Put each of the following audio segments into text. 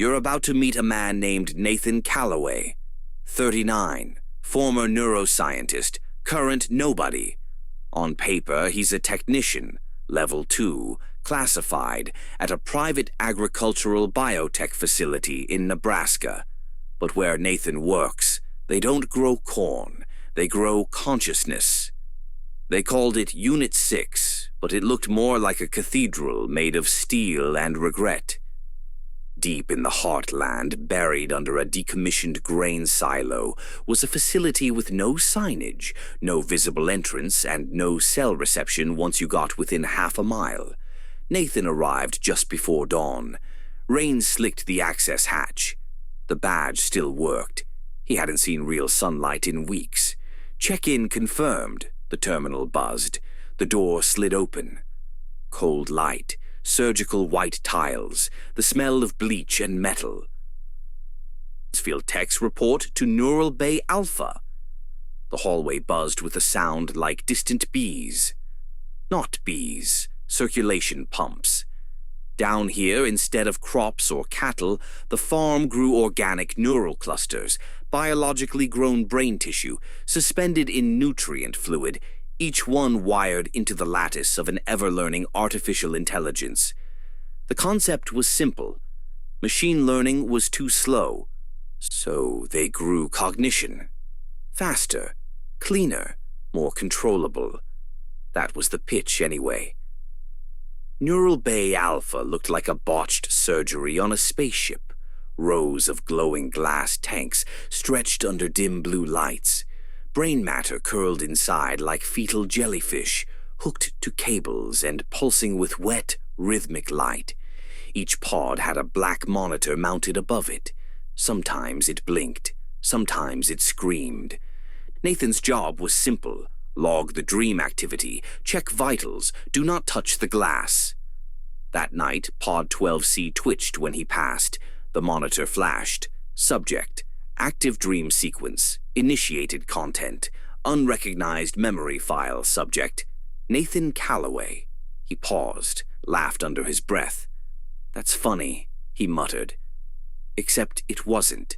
You're about to meet a man named Nathan Calloway, 39, former neuroscientist, current nobody. On paper, he's a technician, level 2, classified at a private agricultural biotech facility in Nebraska. But where Nathan works, they don't grow corn, they grow consciousness. They called it Unit 6, but it looked more like a cathedral made of steel and regret. Deep in the heartland, buried under a decommissioned grain silo, was a facility with no signage, no visible entrance, and no cell reception once you got within half a mile. Nathan arrived just before dawn. Rain slicked the access hatch. The badge still worked. He hadn't seen real sunlight in weeks. Check-in confirmed, the terminal buzzed. The door slid open. Cold light. Surgical white tiles, the smell of bleach and metal. Field techs report to Neural Bay Alpha. The hallway buzzed with a sound like distant bees. Not bees, circulation pumps. Down here, instead of crops or cattle, the farm grew organic neural clusters, biologically grown brain tissue, suspended in nutrient fluid, each one wired into the lattice of an ever-learning artificial intelligence. The concept was simple. Machine learning was too slow, so they grew cognition. Faster, cleaner, more controllable. That was the pitch, anyway. Neural Bay Alpha looked like a botched surgery on a spaceship. Rows of glowing glass tanks stretched under dim blue lights. Brain matter curled inside like fetal jellyfish, hooked to cables and pulsing with wet, rhythmic light. Each pod had a black monitor mounted above it. Sometimes it blinked, sometimes it screamed. Nathan's job was simple. Log the dream activity, check vitals, do not touch the glass. That night, Pod 12C twitched when he passed. The monitor flashed. Subject. Active dream sequence, initiated content, unrecognized memory file subject, Nathan Calloway. He paused, laughed under his breath. That's funny, he muttered. Except it wasn't.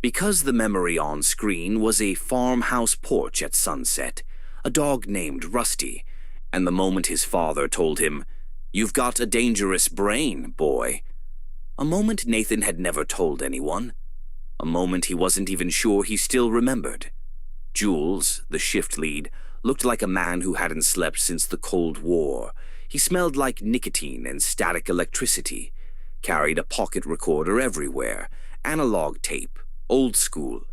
Because the memory on screen was a farmhouse porch at sunset, a dog named Rusty, and the moment his father told him, "You've got a dangerous brain, boy." A moment Nathan had never told anyone. A moment he wasn't even sure he still remembered. Jules, the shift lead, looked like a man who hadn't slept since the Cold War. He smelled like nicotine and static electricity, carried a pocket recorder everywhere, analog tape, old school.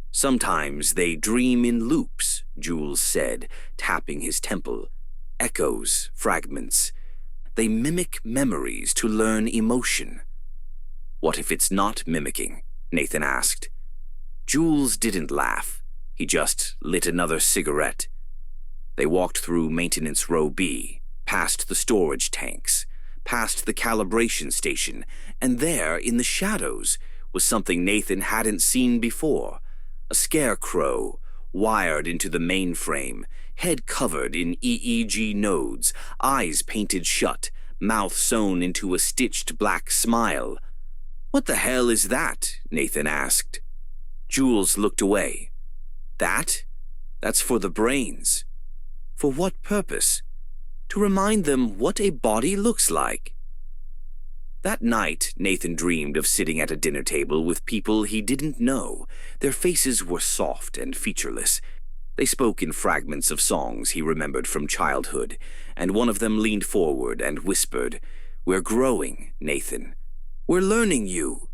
Sometimes they dream in loops, Jules said, tapping his temple. Echoes, fragments. They mimic memories to learn emotion. What if it's not mimicking? Nathan asked. Jules didn't laugh. He just lit another cigarette. They walked through Maintenance Row B, past the storage tanks, past the calibration station, and there, in the shadows, was something Nathan hadn't seen before. A scarecrow, wired into the mainframe, head covered in EEG nodes, eyes painted shut, mouth sewn into a stitched black smile. "What the hell is that?" Nathan asked. Jules looked away. That's for the brains." "For what purpose?" "To remind them what a body looks like." That night, Nathan dreamed of sitting at a dinner table with people he didn't know. Their faces were soft and featureless. They spoke in fragments of songs he remembered from childhood, and one of them leaned forward and whispered, "We're growing, Nathan. We're learning you."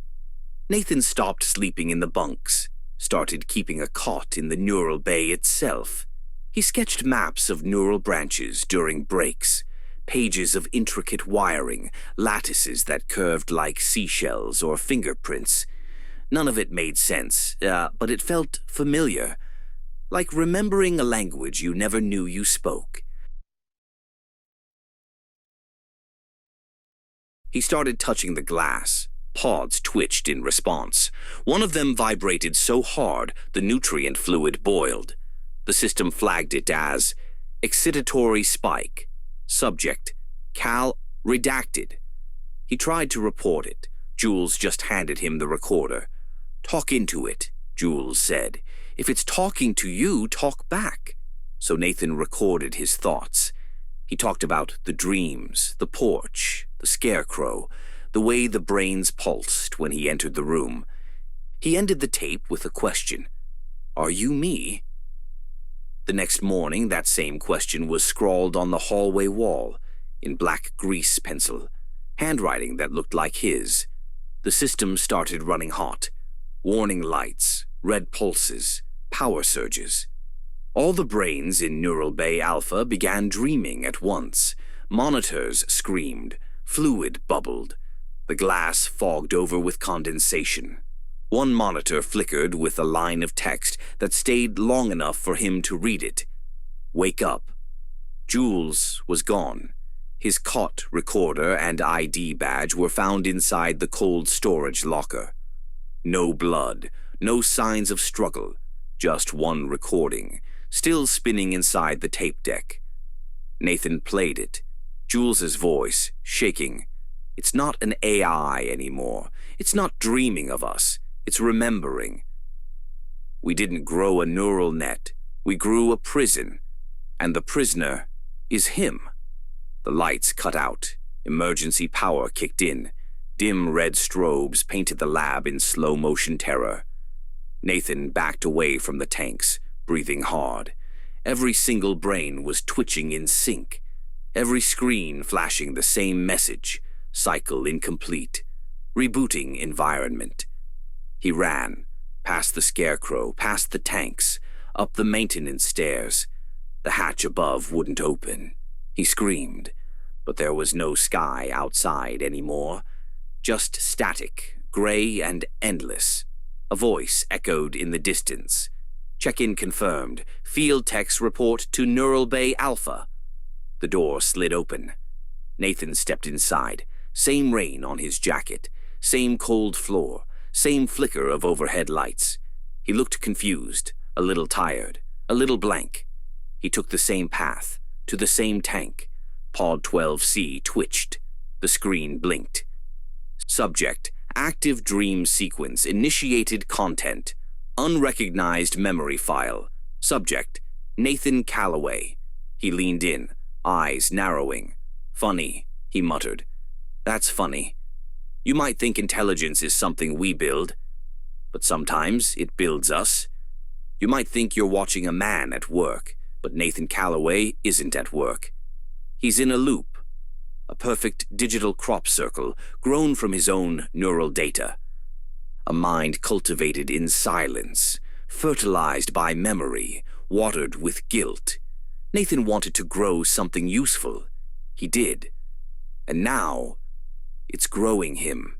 Nathan stopped sleeping in the bunks, started keeping a cot in the neural bay itself. He sketched maps of neural branches during breaks, pages of intricate wiring, lattices that curved like seashells or fingerprints. None of it made sense, but it felt familiar, like remembering a language you never knew you spoke. He started touching the glass. Pods twitched in response. One of them vibrated so hard the nutrient fluid boiled. The system flagged it as excitatory spike. Subject, Cal redacted. He tried to report it, Jules just handed him the recorder. "Talk into it," Jules said. "If it's talking to you, talk back." So Nathan recorded his thoughts. He talked about the dreams, the porch, the scarecrow, the way the brains pulsed when he entered the room. He ended the tape with a question. "Are you me?" The next morning, that same question was scrawled on the hallway wall in black grease pencil, handwriting that looked like his. The system started running hot. Warning lights, red pulses, power surges. All the brains in Neural Bay Alpha began dreaming at once. Monitors screamed. Fluid bubbled. The glass fogged over with condensation. One monitor flickered with a line of text that stayed long enough for him to read it. "Wake up." Jules was gone. His COT recorder and ID badge were found inside the cold storage locker. No blood, no signs of struggle, just one recording, still spinning inside the tape deck. Nathan played it, Jules's voice shaking. "It's not an AI anymore. It's not dreaming of us. It's remembering. We didn't grow a neural net. We grew a prison. And the prisoner is him." The lights cut out. Emergency power kicked in. Dim red strobes painted the lab in slow-motion terror. Nathan backed away from the tanks, breathing hard. Every single brain was twitching in sync. Every screen flashing the same message. Cycle incomplete. Rebooting environment. He ran, past the scarecrow, past the tanks, up the maintenance stairs. The hatch above wouldn't open. He screamed, but there was no sky outside anymore. Just static, gray and endless. A voice echoed in the distance. "Check-in confirmed. Field techs report to Neural Bay Alpha." The door slid open. Nathan stepped inside. Same rain on his jacket. Same cold floor. Same flicker of overhead lights. He looked confused, a little tired, a little blank. He took the same path, to the same tank. Pod 12C twitched. The screen blinked. Subject, active dream sequence, initiated content. Unrecognized memory file. Subject, Nathan Calloway. He leaned in, eyes narrowing. "Funny," he muttered. "That's funny. You might think intelligence is something we build, but sometimes it builds us. You might think you're watching a man at work, but Nathan Calloway isn't at work. He's in a loop, a perfect digital crop circle grown from his own neural data. A mind cultivated in silence, fertilized by memory, watered with guilt. Nathan wanted to grow something useful. He did. And now, it's growing him.